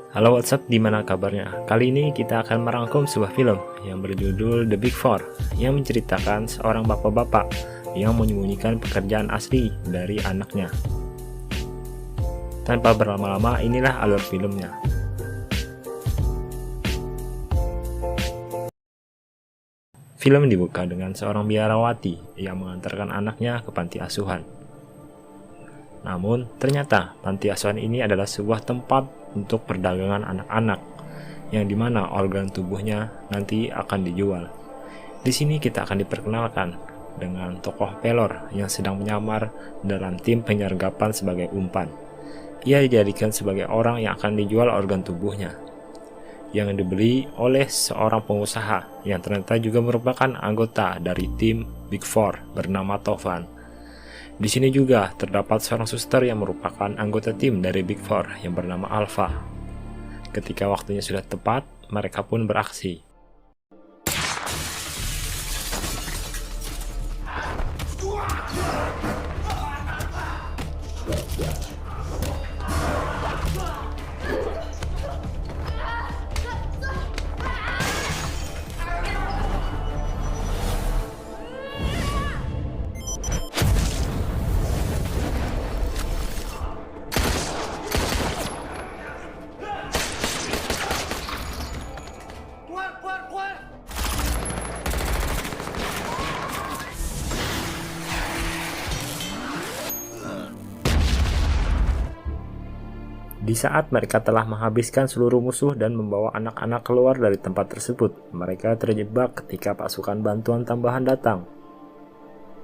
Halo WhatsApp, gimana kabarnya? Kali ini kita akan merangkum sebuah film yang berjudul The Big Four, yang menceritakan seorang bapak-bapak yang menyembunyikan pekerjaan asli dari anaknya. Tanpa berlama-lama, inilah alur filmnya. Film dibuka dengan seorang biarawati yang mengantarkan anaknya ke panti asuhan. Namun, ternyata panti asuhan ini adalah sebuah tempat untuk perdagangan anak-anak, yang dimana organ tubuhnya nanti akan dijual. Di sini kita akan diperkenalkan dengan tokoh pelor yang sedang menyamar dalam tim penyergapan sebagai umpan. Ia dijadikan sebagai orang yang akan dijual organ tubuhnya, yang dibeli oleh seorang pengusaha yang ternyata juga merupakan anggota dari tim Big Four bernama Tovan. Di sini juga terdapat seorang suster yang merupakan anggota tim dari Big Four yang bernama Alpha. Ketika waktunya sudah tepat, mereka pun beraksi. Di saat mereka telah menghabiskan seluruh musuh dan membawa anak-anak keluar dari tempat tersebut, mereka terjebak ketika pasukan bantuan tambahan datang.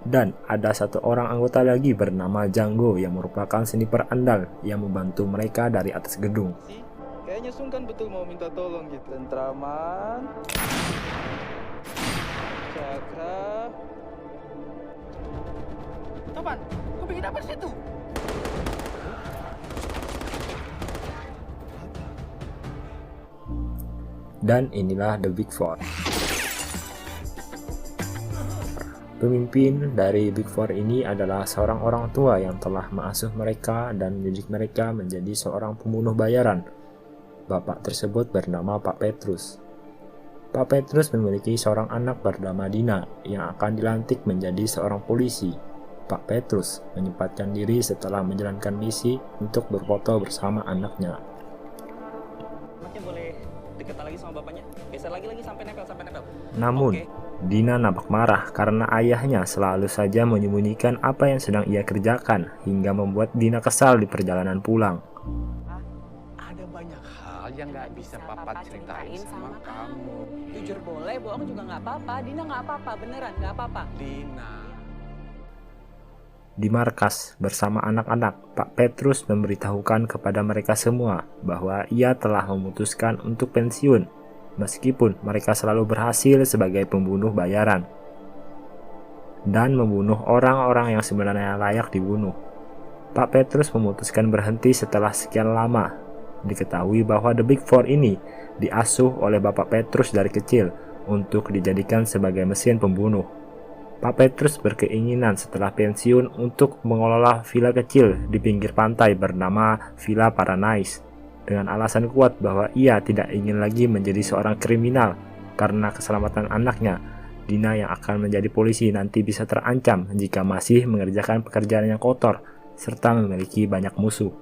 Dan ada satu orang anggota lagi bernama Django yang merupakan sniper andal yang membantu mereka dari atas gedung. Kayaknya sungkan betul mau minta tolong gitu. Tentraman. Cakra. Topan, kau bikin apa di situ? Dan inilah The Big Four. Pemimpin dari Big Four ini adalah seorang orang tua yang telah mengasuh mereka dan mendidik mereka menjadi seorang pembunuh bayaran. Bapak tersebut bernama Pak Petrus. Pak Petrus memiliki seorang anak bernama Dina yang akan dilantik menjadi seorang polisi. Pak Petrus menyempatkan diri setelah menjalankan misi untuk berfoto bersama anaknya. Anaknya boleh dekat lagi sama bapaknya. Geser lagi sampai nempel. Namun, Dina nampak marah karena ayahnya selalu saja menyembunyikan apa yang sedang ia kerjakan hingga membuat Dina kesal di perjalanan pulang. Ada banyak hal yang nggak bisa papa ceritain sama kamu. Jujur boleh, bohong juga nggak apa-apa. Dina nggak apa-apa, beneran nggak apa-apa. Dina. Di markas bersama anak-anak, Pak Petrus memberitahukan kepada mereka semua bahwa ia telah memutuskan untuk pensiun, meskipun mereka selalu berhasil sebagai pembunuh bayaran dan membunuh orang-orang yang sebenarnya layak dibunuh. Pak Petrus memutuskan berhenti setelah sekian lama. Diketahui bahwa The Big Four ini diasuh oleh Bapak Petrus dari kecil untuk dijadikan sebagai mesin pembunuh. Pak Petrus berkeinginan setelah pensiun untuk mengelola villa kecil di pinggir pantai bernama Villa Paradise, dengan alasan kuat bahwa ia tidak ingin lagi menjadi seorang kriminal karena keselamatan anaknya, Dina yang akan menjadi polisi nanti bisa terancam jika masih mengerjakan pekerjaan yang kotor serta memiliki banyak musuh.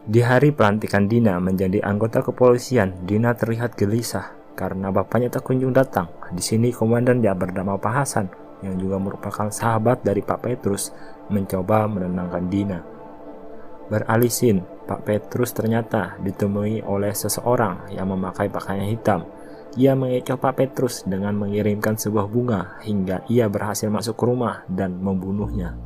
Di hari pelantikan Dina menjadi anggota kepolisian, Dina terlihat gelisah karena bapaknya tak kunjung datang. Di sini komandan yang bernama Pak Hasan, yang juga merupakan sahabat dari Pak Petrus, mencoba menenangkan Dina. Beralih scene, Pak Petrus ternyata ditemui oleh seseorang yang memakai pakaian hitam. Ia mengecoh Pak Petrus dengan mengirimkan sebuah bunga hingga ia berhasil masuk ke rumah dan membunuhnya.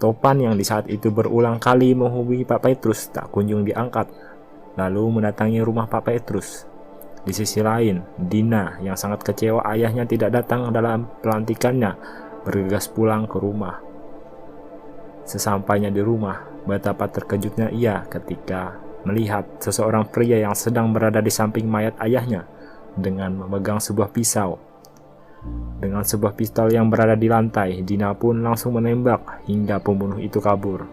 Topan yang di saat itu berulang kali menghubungi Pak Petrus tak kunjung diangkat, lalu mendatangi rumah Pak Petrus. Di sisi lain, Dina yang sangat kecewa ayahnya tidak datang dalam pelantikannya bergegas pulang ke rumah. Sesampainya di rumah, betapa terkejutnya ia ketika melihat seseorang pria yang sedang berada di samping mayat ayahnya dengan memegang sebuah pisau. Dengan sebuah pistol yang berada di lantai, Dina pun langsung menembak hingga pembunuh itu kabur.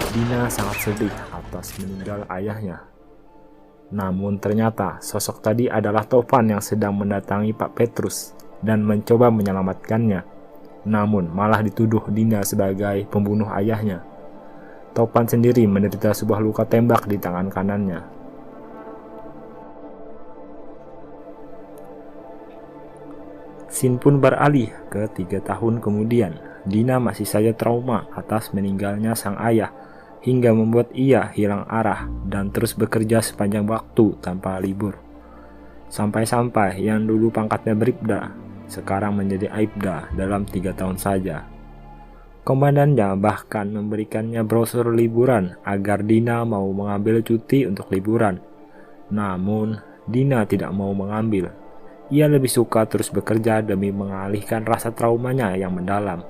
Dina sangat sedih atas meninggal ayahnya. Namun ternyata sosok tadi adalah Topan yang sedang mendatangi Pak Petrus dan mencoba menyelamatkannya. Namun malah dituduh Dina sebagai pembunuh ayahnya. Topan sendiri menderita sebuah luka tembak di tangan kanannya. Scene pun beralih ke 3 tahun kemudian. Dina masih saja trauma atas meninggalnya sang ayah, hingga membuat ia hilang arah dan terus bekerja sepanjang waktu tanpa libur. Sampai-sampai yang dulu pangkatnya Bribda, sekarang menjadi Aibda dalam 3 tahun saja. Komandannya bahkan memberikannya brosur liburan agar Dina mau mengambil cuti untuk liburan. Namun, Dina tidak mau mengambil. Ia lebih suka terus bekerja demi mengalihkan rasa traumanya yang mendalam.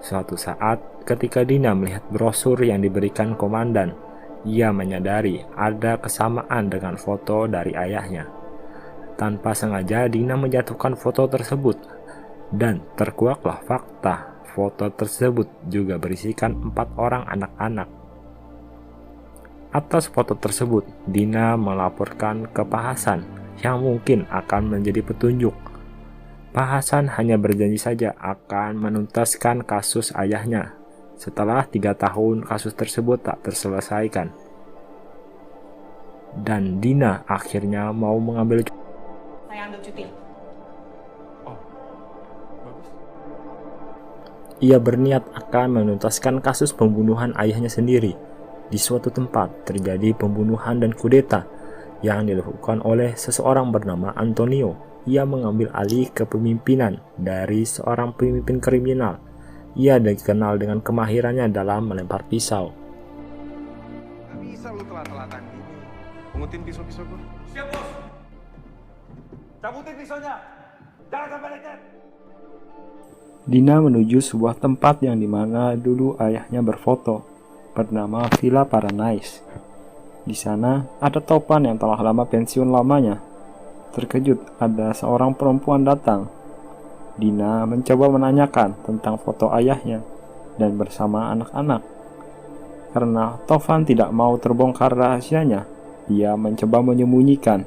Suatu saat, ketika Dina melihat brosur yang diberikan komandan, ia menyadari ada kesamaan dengan foto dari ayahnya. Tanpa sengaja, Dina menjatuhkan foto tersebut, dan terkuaklah fakta. Foto tersebut juga berisikan 4 orang anak-anak. Atas foto tersebut, Dina melaporkan ke Pak Hasan yang mungkin akan menjadi petunjuk. Pak Hasan hanya berjanji saja akan menuntaskan kasus ayahnya setelah 3 tahun kasus tersebut tak terselesaikan. Dan Dina akhirnya mau mengambil cuti. Saya ambil cuti. Ia berniat akan menuntaskan kasus pembunuhan ayahnya sendiri. Di suatu tempat terjadi pembunuhan dan kudeta yang dilakukan oleh seseorang bernama Antonio. Ia mengambil alih kepemimpinan dari seorang pemimpin kriminal. Ia dikenal dengan kemahirannya dalam melempar pisau. Gak bisa lu telat-telatan gini. Pungutin pisau-pisau gue. Siap, Bos. Cabutin pisaunya. Jangan sampai lecet. Dina menuju sebuah tempat yang dimana dulu ayahnya berfoto, bernama Villa Paradise. Di sana ada Topan yang telah lama pensiun lamanya. Terkejut ada seorang perempuan datang. Dina mencoba menanyakan tentang foto ayahnya dan bersama anak-anak. Karena Topan tidak mau terbongkar rahasianya, ia mencoba menyembunyikan,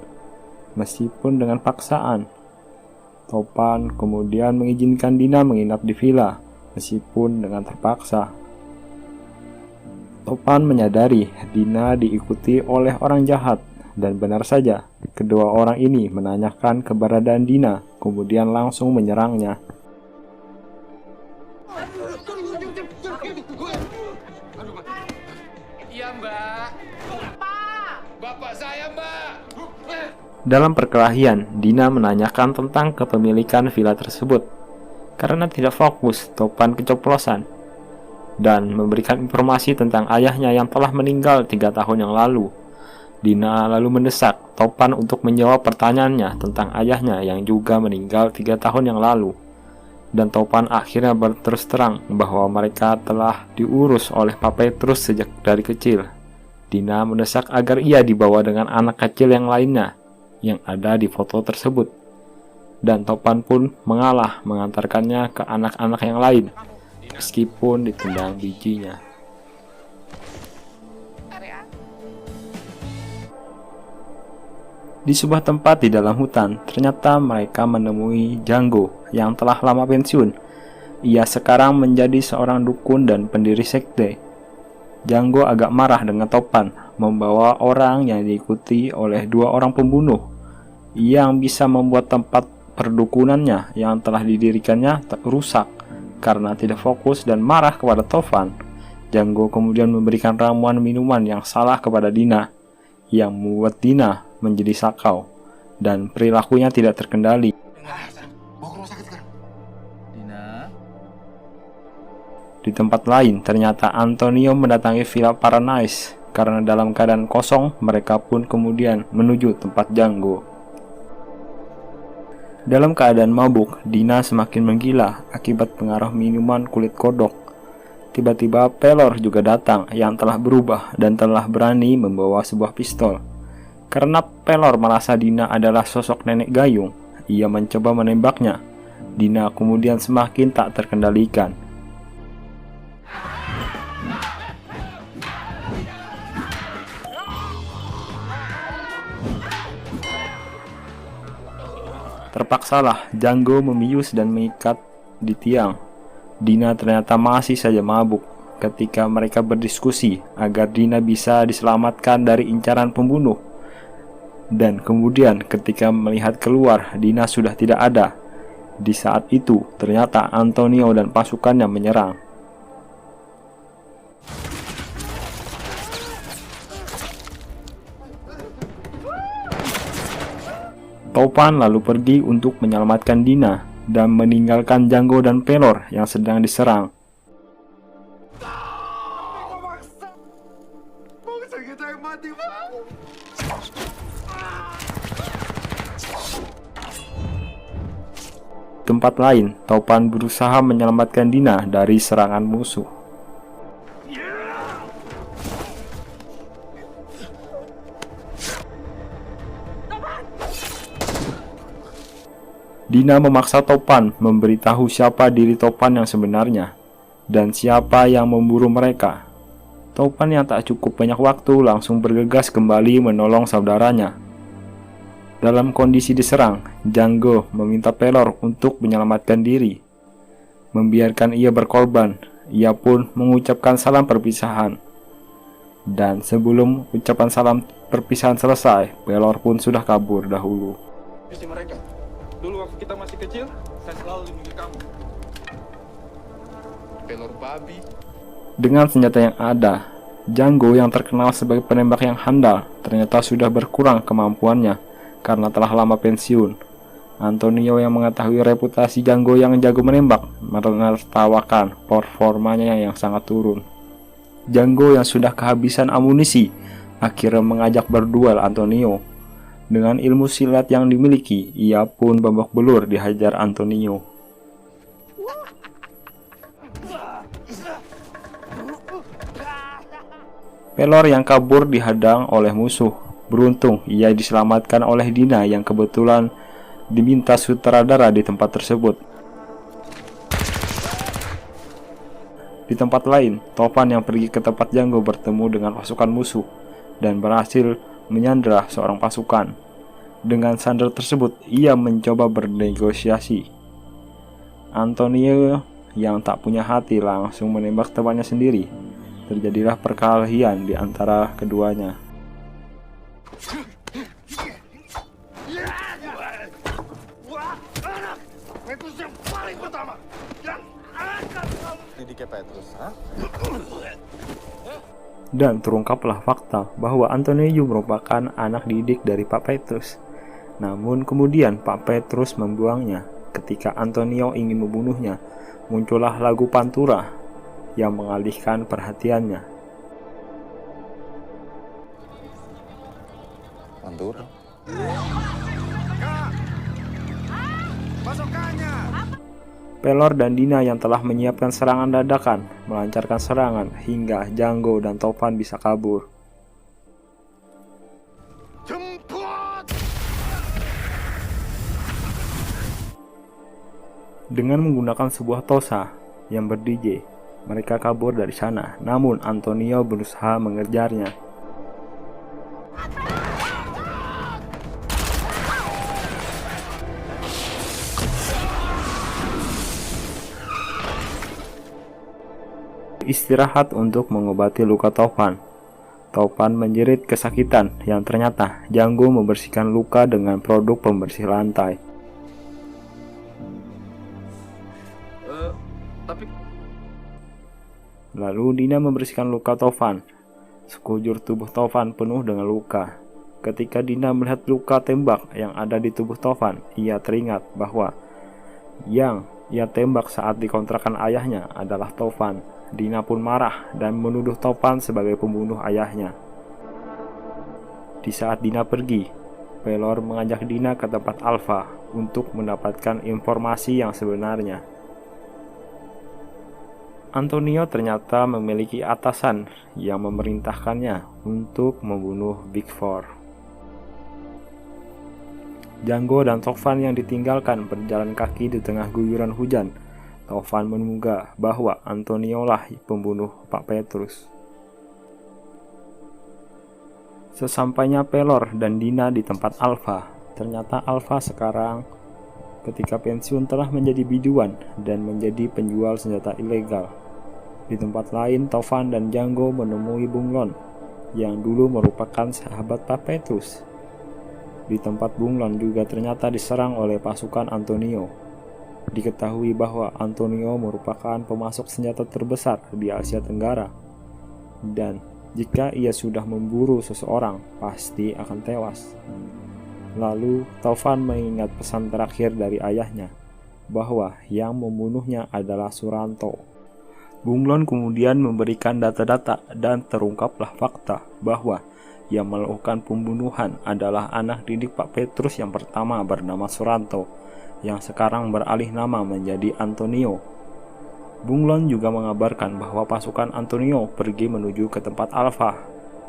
meskipun dengan paksaan. Topan kemudian mengizinkan Dina menginap di villa, meskipun dengan terpaksa. Topan menyadari Dina diikuti oleh orang jahat, dan benar saja, kedua orang ini menanyakan keberadaan Dina, kemudian langsung menyerangnya. Iya, Mbak. Bapak saya, Mbak. Dalam perkelahian, Dina menanyakan tentang kepemilikan villa tersebut. Karena tidak fokus, Topan keceplosan dan memberikan informasi tentang ayahnya yang telah meninggal 3 tahun yang lalu. Dina lalu mendesak Topan untuk menjawab pertanyaannya tentang ayahnya yang juga meninggal 3 tahun yang lalu. Dan Topan akhirnya berterus terang bahwa mereka telah diurus oleh Pak Petrus sejak dari kecil. Dina mendesak agar ia dibawa dengan anak kecil yang lainnya yang ada di foto tersebut. Dan Topan pun mengalah mengantarkannya ke anak-anak yang lain, meskipun ditendang bijinya. Di sebuah tempat di dalam hutan, ternyata mereka menemui Django yang telah lama pensiun. Ia sekarang menjadi seorang dukun dan pendiri sekte. Django agak marah dengan Topan, membawa orang yang diikuti oleh 2 orang pembunuh yang bisa membuat tempat perdukunannya yang telah didirikannya rusak karena tidak fokus dan marah kepada Topan. Django kemudian memberikan ramuan minuman yang salah kepada Dina, yang membuat Dina menjadi sakau dan perilakunya tidak terkendali. Di tempat lain, ternyata Antonio mendatangi Villa Paradise. Karena dalam keadaan kosong, mereka pun kemudian menuju tempat Django. Dalam keadaan mabuk, Dina semakin menggila akibat pengaruh minuman kulit kodok. Tiba-tiba Pelor juga datang yang telah berubah dan telah berani membawa sebuah pistol. Karena Pelor merasa Dina adalah sosok nenek gayung, ia mencoba menembaknya. Dina kemudian semakin tak terkendalikan. Terpaksalah Django membius dan mengikat di tiang. Dina ternyata masih saja mabuk ketika mereka berdiskusi agar Dina bisa diselamatkan dari incaran pembunuh. Dan kemudian ketika melihat keluar, Dina sudah tidak ada. Di saat itu, ternyata Antonio dan pasukannya menyerang. Topan lalu pergi untuk menyelamatkan Dina dan meninggalkan Django dan Pelor yang sedang diserang. Di tempat lain, Topan berusaha menyelamatkan Dina dari serangan musuh. Dina memaksa Topan memberitahu siapa diri Topan yang sebenarnya dan siapa yang memburu mereka. Topan yang tak cukup banyak waktu langsung bergegas kembali menolong saudaranya. Dalam kondisi diserang, Django meminta Pelor untuk menyelamatkan diri. Membiarkan ia berkorban, ia pun mengucapkan salam perpisahan. Dan sebelum ucapan salam perpisahan selesai, Pelor pun sudah kabur dahulu. Misi mereka. Dulu waktu kita masih kecil, saya selalu lindungi kamu. Pelor babi. Dengan senjata yang ada, Django yang terkenal sebagai penembak yang handal ternyata sudah berkurang kemampuannya karena telah lama pensiun. Antonio yang mengetahui reputasi Django yang jago menembak menertawakan performanya yang sangat turun. Django yang sudah kehabisan amunisi akhirnya mengajak berduel Antonio. Dengan ilmu silat yang dimiliki, ia pun babak belur dihajar Antonio. Pelor yang kabur dihadang oleh musuh. Beruntung ia diselamatkan oleh Dina yang kebetulan diminta sutradara di tempat tersebut. Di tempat lain, Topan yang pergi ke tempat Django bertemu dengan pasukan musuh dan berhasil menyandra seorang pasukan. Dengan sandera tersebut, ia mencoba bernegosiasi. Antonio yang tak punya hati langsung menembak temannya sendiri. Terjadilah perkelahian di antara keduanya. Dan terungkaplah fakta bahwa Antonio merupakan anak didik dari Pak Petrus. Namun kemudian Pak Petrus membuangnya. Ketika Antonio ingin membunuhnya, muncullah lagu Pantura yang mengalihkan perhatiannya. Pantura. Pelor dan Dina yang telah menyiapkan serangan dadakan melancarkan serangan hingga Django dan Topan bisa kabur. Dengan menggunakan sebuah tosa yang ber-DJ, mereka kabur dari sana. Namun Antonio berusaha mengejarnya. Istirahat untuk mengobati luka Topan. Topan menjerit kesakitan yang ternyata Django membersihkan luka dengan produk pembersih lantai. Lalu Dina membersihkan luka Topan. Sekujur tubuh Topan penuh dengan luka. Ketika Dina melihat luka tembak yang ada di tubuh Topan, ia teringat bahwa yang ia tembak saat dikontrakan ayahnya adalah Topan. Dina pun marah dan menuduh Topan sebagai pembunuh ayahnya. Di saat Dina pergi, Pelor mengajak Dina ke tempat Alpha untuk mendapatkan informasi yang sebenarnya. Antonio ternyata memiliki atasan yang memerintahkannya untuk membunuh Big Four. Django dan Tovan yang ditinggalkan berjalan kaki di tengah guyuran hujan. Tovan menduga bahwa Antonio lah pembunuh Pak Petrus. Sesampainya Pelor dan Dina di tempat Alpha, ternyata Alpha sekarang ketika pensiun telah menjadi biduan dan menjadi penjual senjata ilegal. Di tempat lain, Tovan dan Django menemui Bunglon yang dulu merupakan sahabat Pak Petrus. Di tempat Bunglon juga ternyata diserang oleh pasukan Antonio. Diketahui bahwa Antonio merupakan pemasok senjata terbesar di Asia Tenggara. Dan jika ia sudah memburu seseorang, pasti akan tewas. Lalu Tovan mengingat pesan terakhir dari ayahnya, bahwa yang membunuhnya adalah Suranto. Bunglon kemudian memberikan data-data dan terungkaplah fakta bahwa yang melakukan pembunuhan adalah anak didik Pak Petrus yang pertama bernama Suranto, yang sekarang beralih nama menjadi Antonio. Bunglon juga mengabarkan bahwa pasukan Antonio pergi menuju ke tempat Alpha.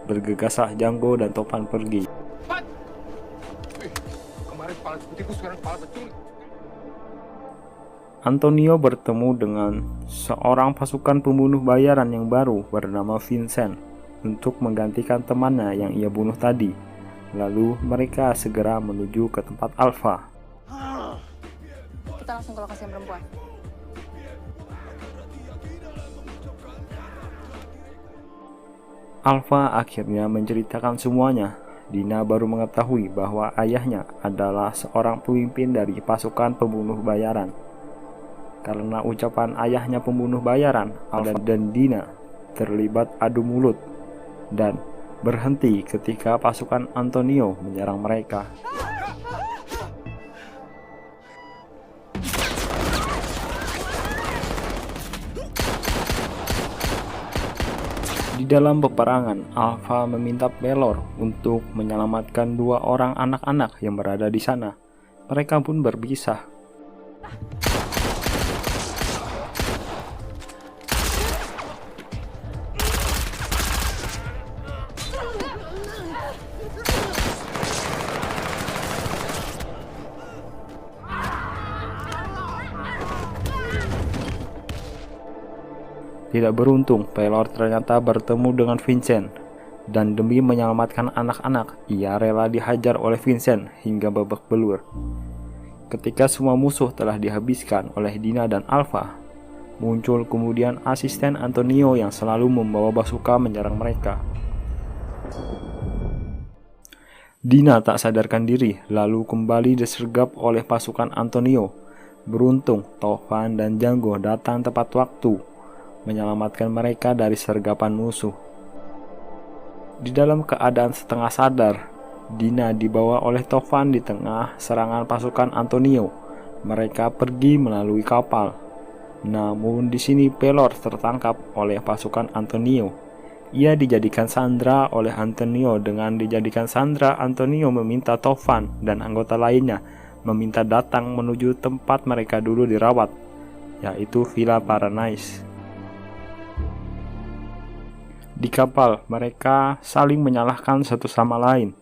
Bergegaslah Django dan Tovan pergi. Kemarin kepala putihku, sekarang kepala penculik. Antonio bertemu dengan seorang pasukan pembunuh bayaran yang baru bernama Vincent untuk menggantikan temannya yang ia bunuh tadi. Lalu mereka segera menuju ke tempat Alpha. Kita langsung ke lokasi yang perempuan. Alpha akhirnya menceritakan semuanya. Dina baru mengetahui bahwa ayahnya adalah seorang pemimpin dari pasukan pembunuh bayaran. Karena ucapan ayahnya pembunuh bayaran, Alpha dan Dina terlibat adu mulut dan berhenti ketika pasukan Antonio menyerang mereka. Di dalam peperangan, Alpha meminta Pelor untuk menyelamatkan 2 orang anak-anak yang berada di sana. Mereka pun berpisah. Tidak beruntung, Pelor ternyata bertemu dengan Vincent, dan demi menyelamatkan anak-anak, ia rela dihajar oleh Vincent hingga babak belur. Ketika semua musuh telah dihabiskan oleh Dina dan Alpha, muncul kemudian asisten Antonio yang selalu membawa bazooka menyerang mereka. Dina tak sadarkan diri, lalu kembali disergap oleh pasukan Antonio. Beruntung, Tovan dan Django datang tepat waktu, menyelamatkan mereka dari sergapan musuh. Di dalam keadaan setengah sadar, Dina dibawa oleh Tovan di tengah serangan pasukan Antonio. Mereka pergi melalui kapal. Namun di sini Pelor tertangkap oleh pasukan Antonio. Ia dijadikan sandera oleh Antonio. Dengan dijadikan sandera, Antonio meminta Tovan dan anggota lainnya meminta datang menuju tempat mereka dulu dirawat, yaitu Villa Paradise. Di kapal, mereka saling menyalahkan satu sama lain.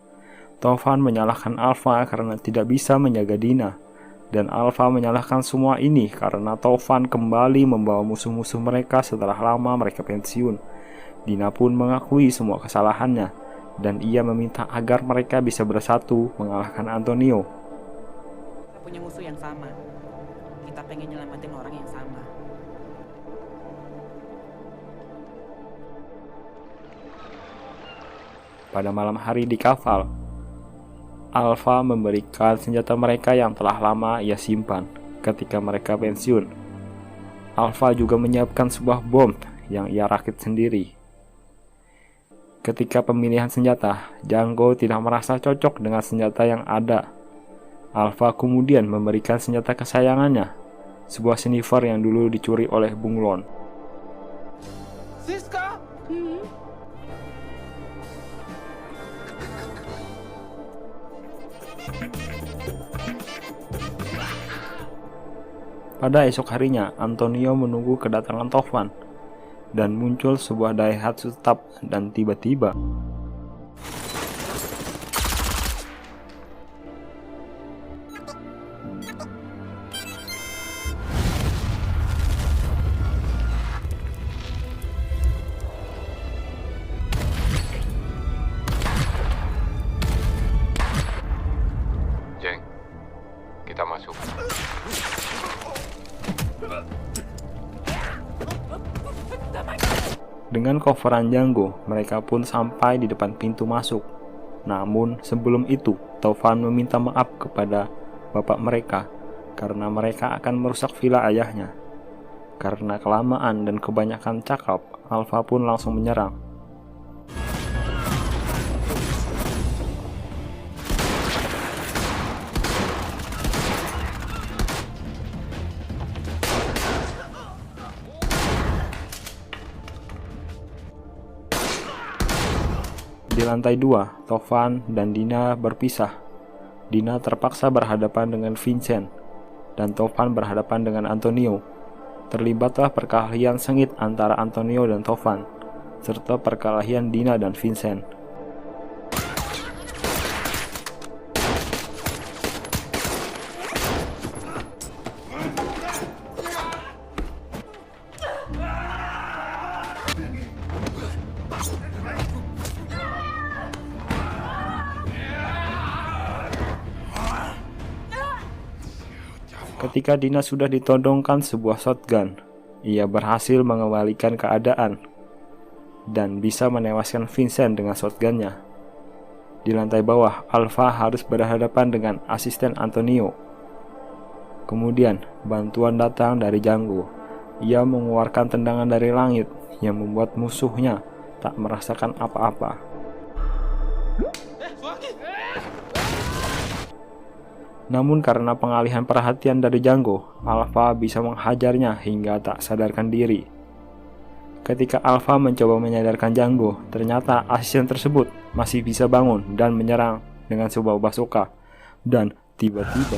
Tovan menyalahkan Alpha karena tidak bisa menjaga Dina, dan Alpha menyalahkan semua ini karena Tovan kembali membawa musuh-musuh mereka setelah lama mereka pensiun. Dina pun mengakui semua kesalahannya, dan ia meminta agar mereka bisa bersatu mengalahkan Antonio. Kita punya musuh yang sama. Kita pengen nyelamatin orang yang sama. Pada malam hari di kapal, Alpha memberikan senjata mereka yang telah lama ia simpan ketika mereka pensiun. Alpha juga menyiapkan sebuah bom yang ia rakit sendiri. Ketika pemilihan senjata, Django tidak merasa cocok dengan senjata yang ada. Alpha kemudian memberikan senjata kesayangannya, sebuah sniffer yang dulu dicuri oleh Bunglon. Siska! Pada esok harinya, Antonio menunggu kedatangan Tovan. dan muncul sebuah Daihatsu tetap dan tiba-tiba Jeng, kita masuk. Dengan coveran Django, mereka pun sampai di depan pintu masuk. Namun sebelum itu, Tovan meminta maaf kepada bapak mereka karena mereka akan merusak villa ayahnya. Karena kelamaan dan kebanyakan cakap, Alpha pun langsung menyerang. Di lantai 2, Tovan dan Dina berpisah. Dina terpaksa berhadapan dengan Vincent, dan Tovan berhadapan dengan Antonio. Terlibatlah perkelahian sengit antara Antonio dan Tovan, serta perkelahian Dina dan Vincent. Ketika Dina sudah ditodongkan sebuah shotgun, ia berhasil mengembalikan keadaan dan bisa menewaskan Vincent dengan shotgunnya. Di lantai bawah, Alpha harus berhadapan dengan asisten Antonio. Kemudian, bantuan datang dari Django. Ia mengeluarkan tendangan dari langit yang membuat musuhnya tak merasakan apa-apa. Namun karena pengalihan perhatian dari Django, Alpha bisa menghajarnya hingga tak sadarkan diri. Ketika Alpha mencoba menyadarkan Django, ternyata asisten tersebut masih bisa bangun dan menyerang dengan sebuah bazooka. Dan tiba-tiba,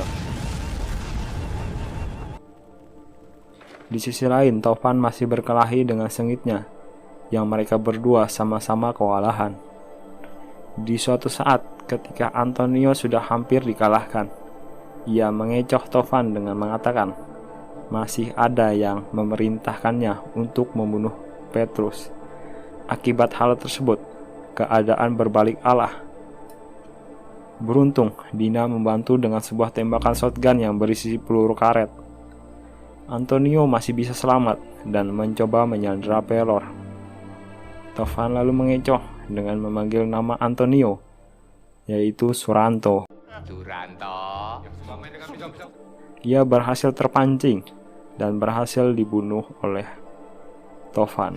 di sisi lain, Tovan masih berkelahi dengan sengitnya, yang mereka berdua sama-sama kewalahan. Di suatu saat, ketika Antonio sudah hampir dikalahkan, ia mengecoh Tovan dengan mengatakan, masih ada yang memerintahkannya untuk membunuh Petrus. Akibat hal tersebut, keadaan berbalik arah. Beruntung, Dina membantu dengan sebuah tembakan shotgun yang berisi peluru karet. Antonio masih bisa selamat dan mencoba menyandera Pelor. Tovan lalu mengecoh dengan memanggil nama Antonio, yaitu Suranto. Ia berhasil terpancing dan berhasil dibunuh oleh Tovan.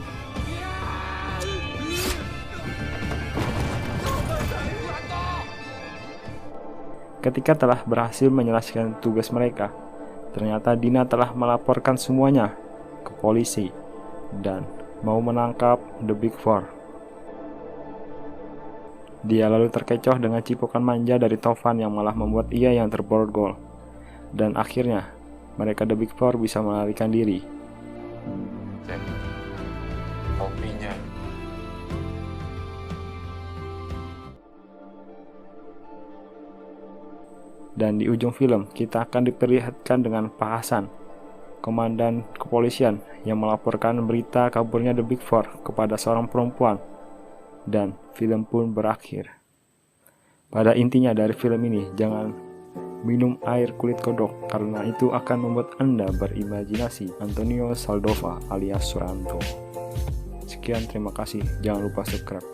Ketika telah berhasil menyelesaikan tugas mereka, ternyata Dina telah melaporkan semuanya ke polisi dan mau menangkap The Big Four. Dia lalu terkecoh dengan cipokan manja dari Tovan yang malah membuat ia yang terborgol. Dan akhirnya, mereka The Big Four bisa melarikan diri. Cek, kopinya. Dan di ujung film, kita akan diperlihatkan dengan Pak Hasan, komandan kepolisian yang melaporkan berita kaburnya The Big Four kepada seorang perempuan. Dan film pun berakhir. Pada intinya dari film ini, jangan minum air kulit kodok karena itu akan membuat Anda berimajinasi Antonio Saldova alias Suranto. Sekian, terima kasih. Jangan lupa subscribe.